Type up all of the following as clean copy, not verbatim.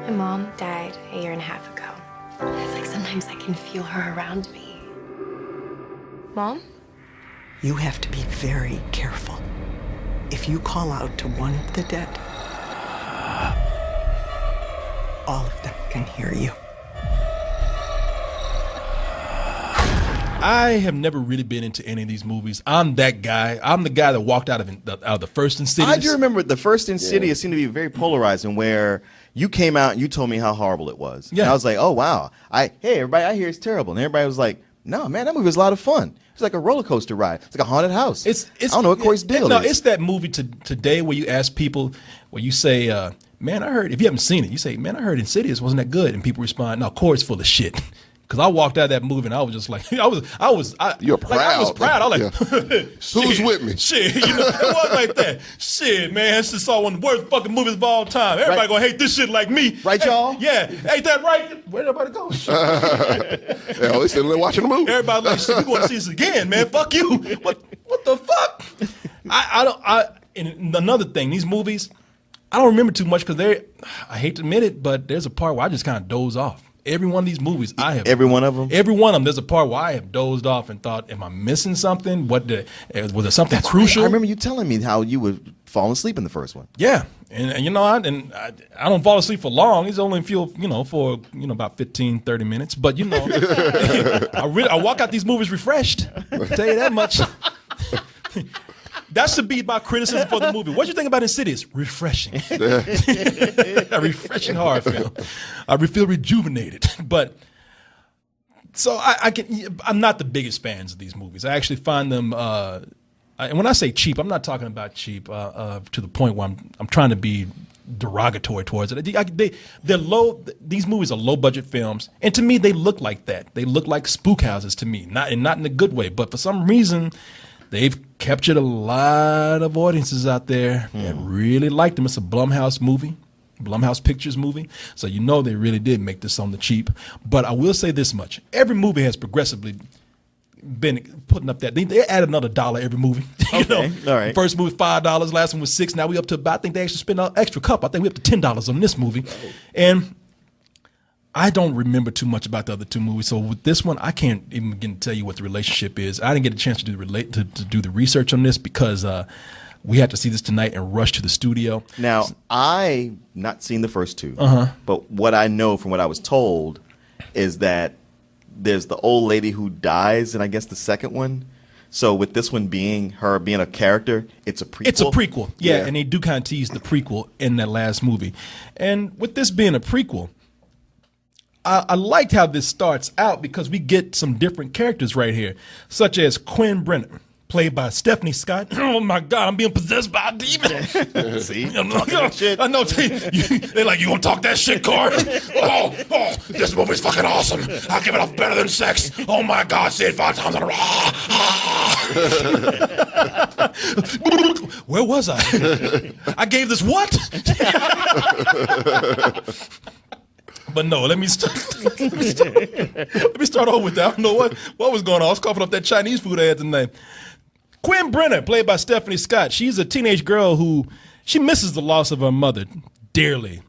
My mom died a year and a half ago. It's like sometimes I can feel her around me. Mom? You have to be very careful. If you call out to one of the dead, all of them can hear you. I have never really been into any of these movies. I'm that guy. I'm the guy that walked out of the first Insidious. I do remember the first Insidious seemed to be very polarizing, where you came out and you told me how horrible it was. Yeah. And I was like, oh, wow. Hey, everybody, I hear it's terrible. And everybody was like, no, man, that movie was a lot of fun. It's like a roller coaster ride. It's like a haunted house. I don't know what Korey's deal No, is. it's that movie today where you ask people, where you say, man, I heard, if you haven't seen it, you say, man, I heard Insidious wasn't that good. And people respond, no, Korey's full of shit. Because I walked out of that movie and I was just like, You're proud. I was proud. I was like, Who's with me? Shit, it was like that. Shit, man, this is all one of the worst fucking movies of all time. Everybody gonna hate this shit like me. Right, y'all? Yeah, ain't that right? Where'd everybody go? Hell, they sitting there watching the movie. Everybody like, shit, we going to see this again, man. Fuck you. What the fuck? And another thing, these movies, I don't remember too much because I hate to admit it, but there's a part where I just kind of doze off. Every one of these movies, I have. Every one of them? Every one of them. There's a part where I have dozed off and thought, am I missing something? Was there something crucial? I remember you telling me how you would fall asleep in the first one. Yeah. And I don't fall asleep for long. It's only for about 15, 30 minutes. But, I walk out these movies refreshed. I'll tell you that much. That should be my criticism for the movie. What you think about Insidious? Refreshing. A refreshing horror film. I feel rejuvenated. But so I'm not the biggest fans of these movies. I actually find them and when I say cheap, I'm not talking about cheap to the point where I'm trying to be derogatory towards it. They're low. These movies are low budget films, and to me, they look like that. They look like spook houses to me, not in a good way. But for some reason, they've captured a lot of audiences out there that really like them. It's a Blumhouse movie, Blumhouse Pictures movie. So they really did make this on the cheap. But I will say this much. Every movie has progressively been putting up that. They add another $1 every movie. Okay. All right. First movie $5, last one was $6. Now we up to about, I think they actually spent an extra couple. I think we up to $10 on this movie. And I don't remember too much about the other two movies, so with this one, I can't even begin to tell you what the relationship is. I didn't get a chance to do the research on this because we had to see this tonight and rush to the studio. Now, I've not seen the first two, Uh-huh. but what I know from what I was told is that there's the old lady who dies in, I guess, the second one. So with this one being a character, it's a prequel. It's a prequel, yeah, and they do kind of tease the prequel in that last movie. And with this being a prequel, I liked how this starts out because we get some different characters right here, such as Quinn Brenner, played by Stephanie Scott. Oh my God, I'm being possessed by a demon. See? I'm talking that shit. I know. They're like, you gonna talk that shit, Korey? Oh, this movie's fucking awesome. I'll give it up better than sex. Oh my God, say it 5 times in a row. Where was I? I gave this what? But no, let me start over with that. I don't know what was going on. I was coughing up that Chinese food I had tonight. Quinn Brenner, played by Stephanie Scott. She's a teenage girl who she misses the loss of her mother dearly.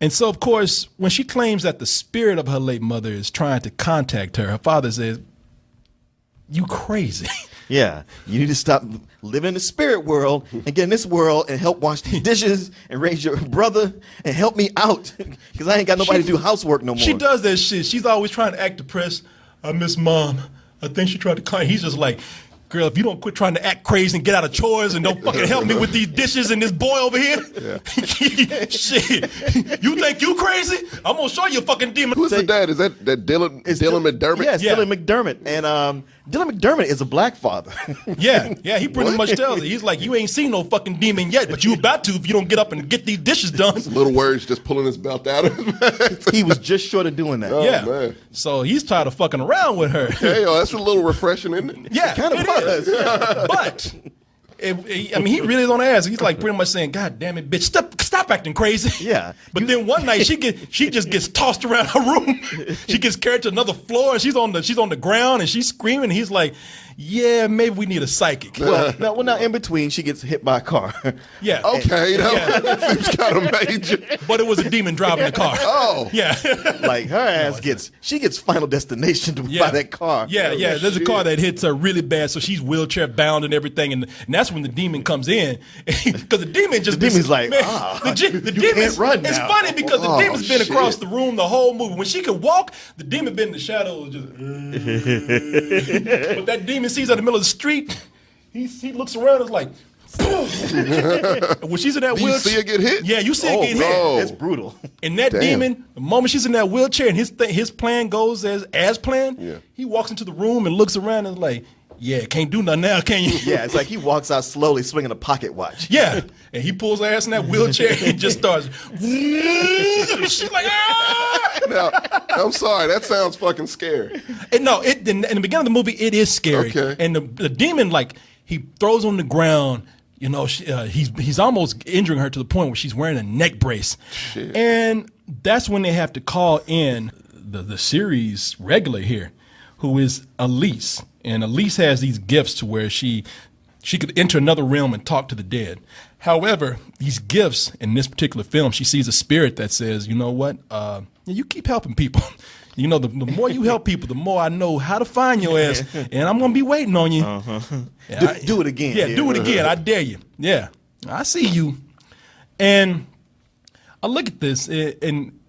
And so, of course, when she claims that the spirit of her late mother is trying to contact her, her father says, "You crazy." Yeah, you need to stop living in the spirit world and get in this world and help wash the dishes and raise your brother and help me out because I ain't got nobody to do housework no more. She does that shit. She's always trying to act depressed. I miss Mom. I think she tried to call. He's just like, girl, if you don't quit trying to act crazy and get out of chores and don't fucking help me with these dishes and this boy over here, shit, you think you crazy? I'm gonna show you a fucking demon. Who's the dad? Is that Dylan McDermott? Yes, yeah. Dylan McDermott. And Dylan McDermott is a black father. Yeah, he pretty much tells it. He's like, you ain't seen no fucking demon yet, but you about to if you don't get up and get these dishes done. Little words just pulling his belt out of his mouth. He was just short of doing that. Oh, yeah. Man. So he's tired of fucking around with her. Hey, that's a little refreshing, isn't it? Yeah, Kind of was. But he really is on her ass. He's like pretty much saying, "God damn it, bitch, stop acting crazy." Yeah. But then one night she just gets tossed around her room. She gets carried to another floor and she's on the ground and she's screaming. And he's like, yeah, maybe we need a psychic. Well, now in between, she gets hit by a car. Yeah. Okay, that seems kind of major. But it was a demon driving the car. Oh. Yeah. Like her ass gets Final Destination by that car. Yeah. There's a car that hits her really bad, so she's wheelchair bound and everything, and that's when the demon comes in, because the demon just demon's like, the you demon can't run It's now. funny because the demon's been shit. across the room the whole movie. When she could walk, the demon been in the shadows. Just, but that demon sees her in the middle of the street. He looks around and is like. When she's in that Do you wheelchair, see her get hit? Yeah, you see her get hit. no. It's brutal. And that Damn. demon, the moment she's in that wheelchair and his plan goes as planned, Yeah. he walks into the room and looks around and is like, yeah, can't do nothing now, can you? Yeah, it's like he walks out slowly, swinging a pocket watch. Yeah. And he pulls her ass in that wheelchair and just starts. She's like, ah! Now, I'm sorry, that sounds fucking scary. And no, in the beginning of the movie, it is scary. Okay. And the demon, like, he throws on the ground. You know, he's almost injuring her to the point where she's wearing a neck brace. Shit. And that's when they have to call in the series regular here, who is Elise. And Elise has these gifts to where she could enter another realm and talk to the dead. However, these gifts in this particular film, she sees a spirit that says, you know what, you keep helping people. You know, the more you help people, the more I know how to find your ass, and I'm gonna be waiting on you. Do it again. Yeah, do it again. I dare you. Yeah, I see you. And I look at this, and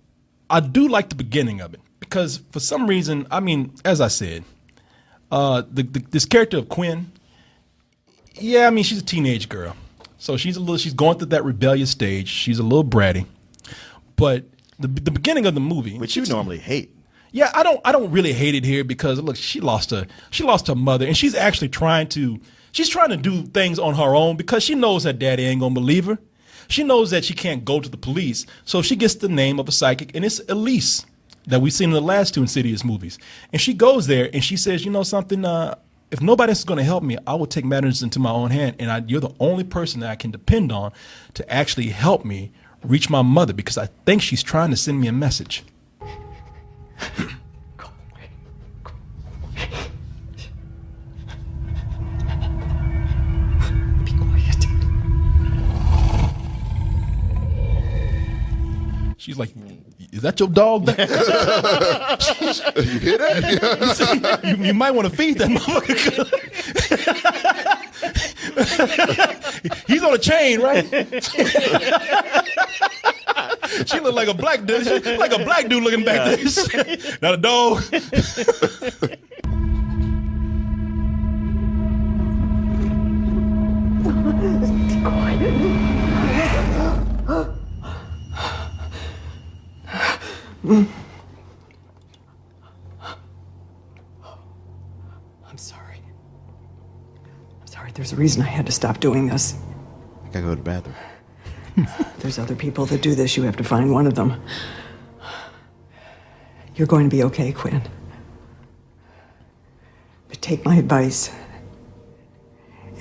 I do like the beginning of it because for some reason, I mean, as I said, this character of Quinn, yeah, I mean, she's a teenage girl, so she's going through that rebellious stage. She's a little bratty, but the beginning of the movie, Which you normally hate. yeah, I don't really hate it here because look, she lost her mother, and she's actually trying to do things on her own because she knows her daddy ain't gonna believe her. She knows that she can't go to the police, so she gets the name of a psychic, and it's Elise that we've seen in the last two Insidious movies. And she goes there and she says, you know something, if nobody else is going to help me, I will take matters into my own hand, and you're the only person that I can depend on to actually help me reach my mother because I think she's trying to send me a message. Be quiet. She's like, is that your dog? You hear that? You might want to feed that motherfucker. He's on a chain, right? She looked like a black dude. She looked like a black dude looking back there. Not a dog. I'm sorry. I'm sorry. There's a reason I had to stop doing this. I gotta go to the bathroom. There's other people that do this. You have to find one of them. You're going to be okay, Quinn. But take my advice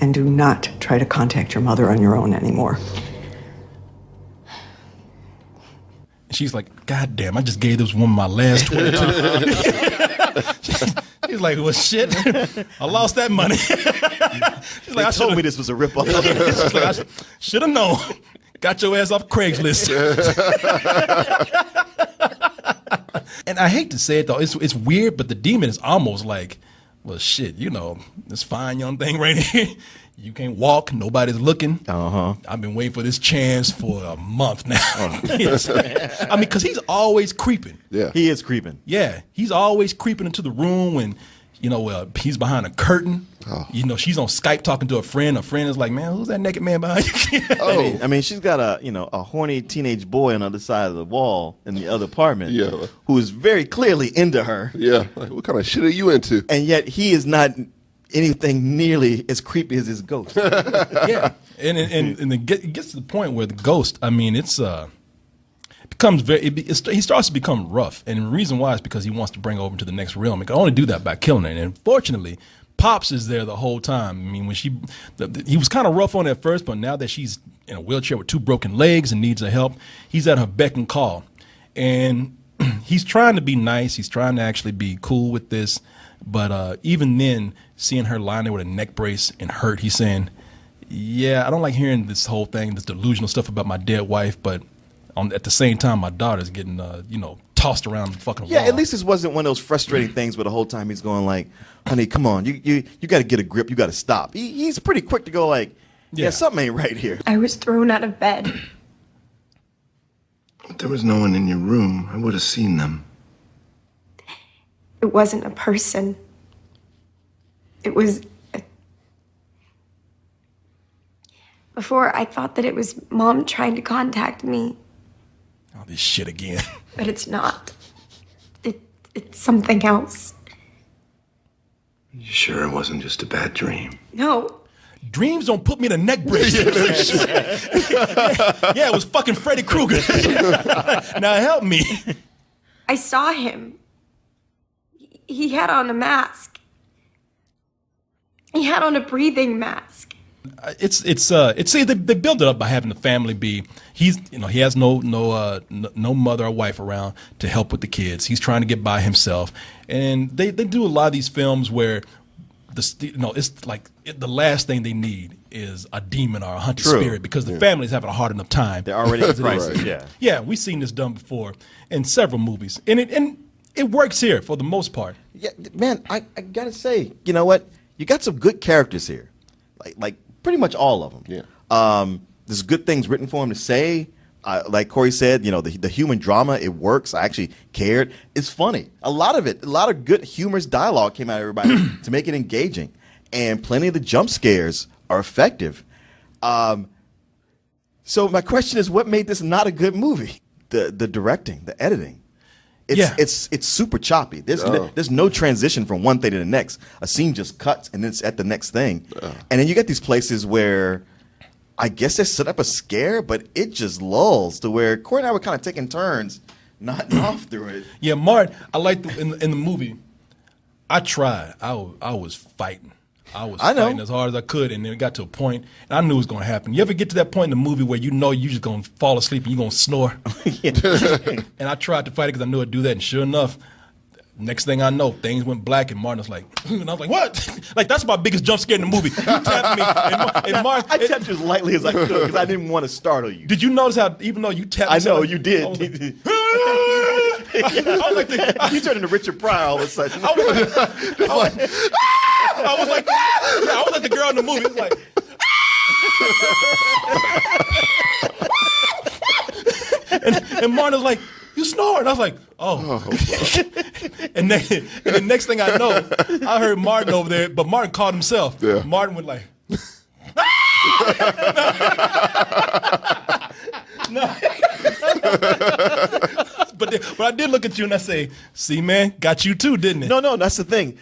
and do not try to contact your mother on your own anymore. She's like, God damn, I just gave this woman my last 22. She's like, well, shit, I lost that money. She's like, They told me this was a ripoff. She's like, I should have known. Got your ass off Craigslist. And I hate to say it, though. It's weird, but the demon is almost like, well, shit, you know, this fine young thing right here. You can't walk. Nobody's looking. I've been waiting for this chance for a month now. Yes. I mean, because he's always creeping. Yeah. He is creeping. Yeah, he's always creeping into the room when, you know, he's behind a curtain. Oh. You know, she's on Skype talking to a friend. A friend is like, man, who's that naked man behind you? Oh, I mean, she's got a horny teenage boy on the other side of the wall in the other apartment. Yeah. Who is very clearly into her. yeah. Like, what kind of shit are you into? And yet he is not anything nearly as creepy as his ghost. Yeah, and it gets to the point where the ghost, I mean, it's becomes he starts to become rough, and the reason why is because he wants to bring her over to the next realm. He can only do that by killing her, and unfortunately, Pops is there the whole time. I mean, when he was kind of rough on her at first, but now that she's in a wheelchair with 2 broken legs and needs her help, he's at her beck and call, and he's trying to be nice. He's trying to actually be cool with this. But even then, seeing her lying there with a neck brace and hurt, he's saying, yeah, I don't like hearing this whole thing, this delusional stuff about my dead wife. But at the same time, my daughter's getting, tossed around the fucking wall. At least this wasn't one of those frustrating things where the whole time he's going like, honey, come on, you got to get a grip. You got to stop. He's pretty quick to go like, yeah, something ain't right here. I was thrown out of bed. If there was no one in your room, I would have seen them. It wasn't a person. It was... Before, I thought that it was Mom trying to contact me. Oh, this shit again. But it's not. It's something else. You sure it wasn't just a bad dream? No. Dreams don't put me in a neck brace. Yeah, it was fucking Freddy Krueger. Now help me. I saw him. He had on a mask. He had on a breathing mask. See, they build it up by having the family be. He has no mother or wife around to help with the kids. He's trying to get by himself, and they do a lot of these films where it's like the last thing they need is a demon or a hunted spirit because the family's having a hard enough time. They're already in crisis. Right. Yeah, we've seen this done before in several movies, and it works here for the most part. Yeah, man, I gotta say, you know what? You got some good characters here, like pretty much all of them. Yeah. There's good things written for him to say. Like Korey said, the human drama, it works. I actually cared. It's funny. A lot of good humorous dialogue came out of everybody to make it engaging. And plenty of the jump scares are effective. So my question is, what made this not a good movie? The directing, the editing. It's super choppy. There's no transition from one thing to the next. A scene just cuts and it's at the next thing. And then you get these places where I guess they set up a scare, but it just lulls to where Korey and I were kind of taking turns nodding off through it. Yeah, Martin, I liked in the movie. I tried. I was fighting. I was fighting as hard as I could, and then it got to a point, and I knew it was going to happen. You ever get to that point in the movie where you know you're just going to fall asleep and you're going to snore? And I tried to fight it because I knew I'd do that, and sure enough, next thing I know, things went black, and Martin was like, and I was like, what? Like, that's my biggest jump scare in the movie. You tapped me, and Martin, I tapped you as lightly as I could because I didn't want to startle you. Did you notice how, even though you tapped me? I know, you did. You turned into Richard Pryor all of a sudden. I was like the girl in the movie. It was like, and Martin was like, you snoring. I was like, oh. And the next thing I know, I heard Martin over there, but Martin called himself. Yeah. Martin went like, no. But I did look at you and I say, see, man, got you too, didn't it? No, that's the thing.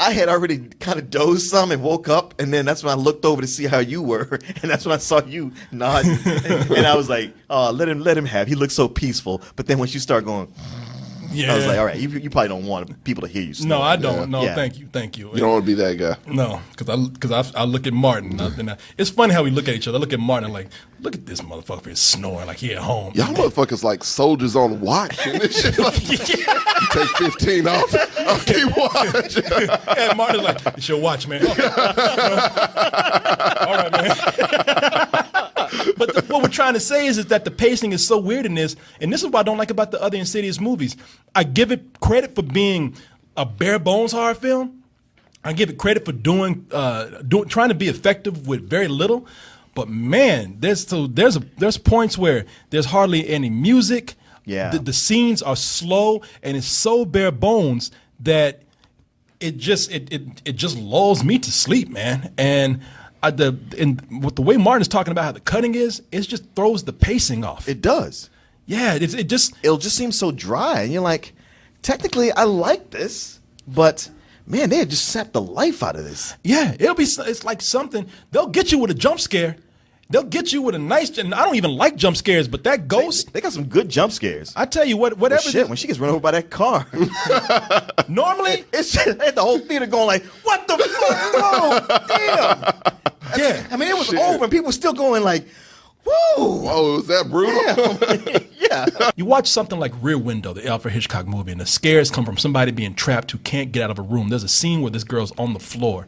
I had already kind of dozed some and woke up, and then that's when I looked over to see how you were, and that's when I saw you nod, and I was like, oh, let him have. He looked so peaceful. But then once you start going, yeah. I was like, all right, you probably don't want people to hear you snore. No, I don't. No, Yeah. thank you. You don't want to be that guy. No, because I look at Martin. And it's funny how we look at each other. I look at Martin and like, look at this motherfucker here snoring like he at home. Y'all motherfuckers like soldiers on watch and this shit. Like, you take 15 off, I'll keep watching. And Martin's like, it's your watch, man. Okay. All right, man. But what we're trying to say is that the pacing is so weird in this, and this is what I don't like about the other Insidious movies. I give it credit for being a bare bones horror film. I give it credit for trying to be effective with very little. But man, there's points where there's hardly any music. Yeah. The scenes are slow, and it's so bare bones that it just lulls me to sleep, man. And with the way Martin is talking about how the cutting is, it just throws the pacing off. It does. Yeah, it'll just seem so dry, and you're like, technically, I like this, but man, they had just sapped the life out of this. Yeah, it's like something. They'll get you with a jump scare. They'll get you with a nice, and I don't even like jump scares, but that ghost. They got some good jump scares. I tell you whatever. Well, shit, when she gets run over by that car. Normally, it's just, they had the whole theater going like, what the fuck? Whoa, damn. Yeah. I mean, it was over, and people were still going like, woo. Oh, was that brutal? Yeah, Yeah. You watch something like Rear Window, the Alfred Hitchcock movie, and the scares come from somebody being trapped who can't get out of a room. There's a scene where this girl's on the floor,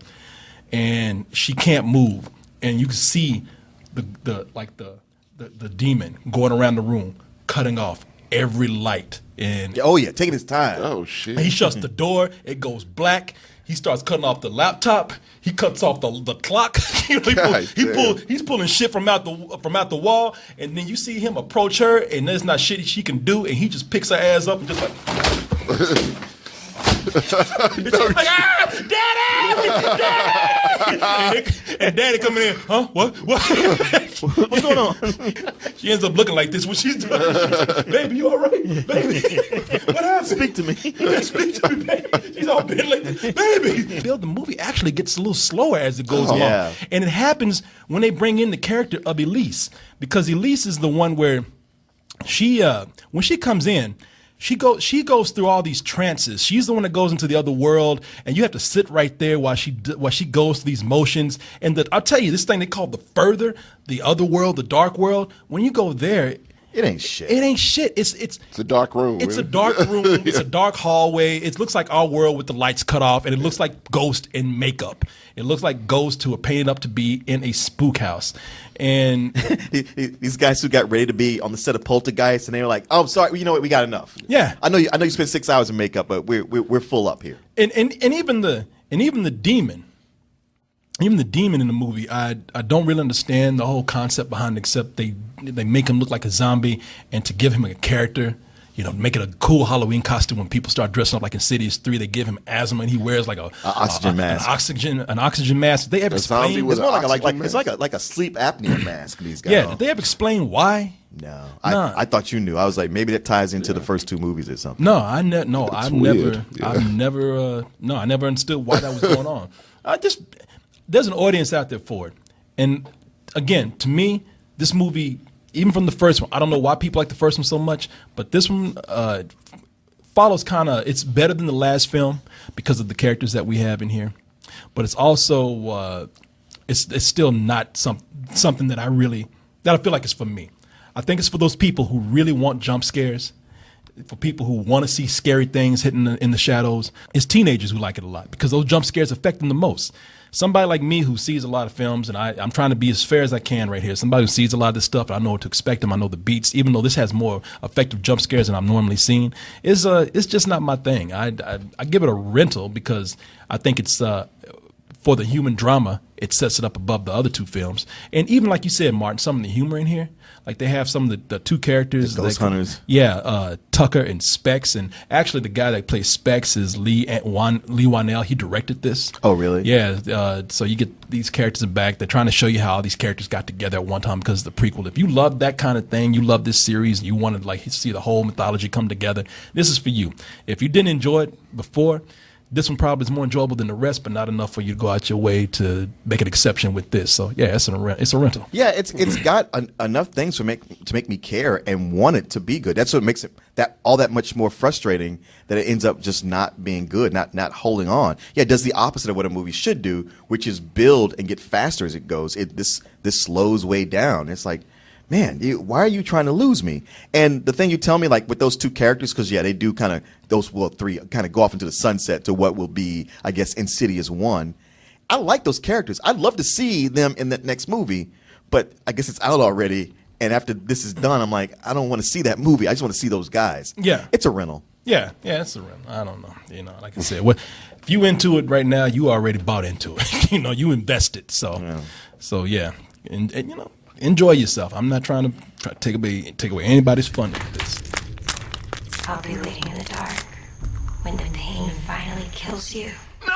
and she can't move, and you can see the demon going around the room, cutting off every light. And Oh yeah, taking his time. Oh shit. he shuts the door. It goes black. He starts cutting off the laptop. He cuts off the clock. He's pulling shit from out the wall, and then you see him approach her, and there's not shit she can do, and he just picks her ass up and just like. And she's like, Daddy! And Daddy coming in, huh? What? What's going on? She ends up looking like this when she's doing it. Baby, you all right? Baby, what happened? Speak to me. Speak to me, baby. She's all bent like this. Baby. The movie actually gets a little slower as it goes along. Yeah. And it happens when they bring in the character of Elise, because Elise is the one where she, when she comes in, she goes through all these trances. She's the one that goes into the other world, and you have to sit right there while she goes through these motions. And I'll tell you, this thing they call the further, the other world, the dark world. When you go there, It ain't shit. it ain't shit. It's a dark room. It's really. a dark room. It's a dark hallway. It looks like our world with the lights cut off, and it looks like Ghost in makeup. It looks like ghosts who are painted up to be in a spook house. And These guys who got ready to be on the set of Poltergeist, and they were like, "Oh, sorry, you know what? We got enough." Yeah. I know you spent 6 hours in makeup, but we're full up here. and even the demon. Even the demon in the movie, I don't really understand the whole concept behind it, except they make him look like a zombie, and to give him a character, make it a cool Halloween costume. When people start dressing up like Insidious 3, they give him asthma, and he wears like an oxygen mask. An oxygen mask. Did they ever zombie explain? with It's more oxygen it's like a sleep apnea mask. These guys. Yeah, did they ever explain why? No, Nah. I thought you knew. I was like, maybe that ties into the first two movies or something. No, I never understood why that was going on. There's an audience out there for it. And again, to me, this movie, even from the first one, I don't know why people like the first one so much, but this one follows it's better than the last film because of the characters that we have in here. But it's also, it's still not something that I feel like it's for me. I think it's for those people who really want jump scares, for people who want to see scary things hidden in the shadows. It's teenagers who like it a lot because those jump scares affect them the most. Somebody like me who sees a lot of films, and I'm trying to be as fair as I can right here. Somebody who sees a lot of this stuff, I know what to expect them. I know the beats, even though this has more effective jump scares than I'm normally seeing. It's just not my thing. I give it a rental because I think it's for the human drama. It sets it up above the other two films. And even like you said, Martin, some of the humor in here, like they have some of the two characters. The ghost hunters. Yeah, Tucker and Specs. And actually the guy that plays Specs is Lee Wanell. He directed this. Oh, really? Yeah, so you get these characters in back. They're trying to show you how all these characters got together at one time because of the prequel. If you love that kind of thing, you love this series, and you want to see the whole mythology come together, this is for you. If you didn't enjoy it before, this one probably is more enjoyable than the rest, but not enough for you to go out your way to make an exception with this. So yeah, it's a rental. Yeah, it's got enough things to make me care and want it to be good. That's what makes it all that much more frustrating that it ends up just not being good, not holding on. Yeah, it does the opposite of what a movie should do, which is build and get faster as it goes. This slows way down. It's like, man, why are you trying to lose me? And the thing you tell me, like with those two characters, because yeah, they do kind of three kind of go off into the sunset to what will be, I guess, Insidious 1. I like those characters. I'd love to see them in that next movie, but I guess it's out already. And after this is done, I'm like, I don't want to see that movie. I just want to see those guys. Yeah, it's a rental. Yeah, it's a rental. I don't know. Like I said, if you into it right now, you already bought into it. You invested. So yeah, and enjoy yourself. I'm not trying to take away anybody's fun with this. I'll be waiting in the dark when the pain finally kills you. No!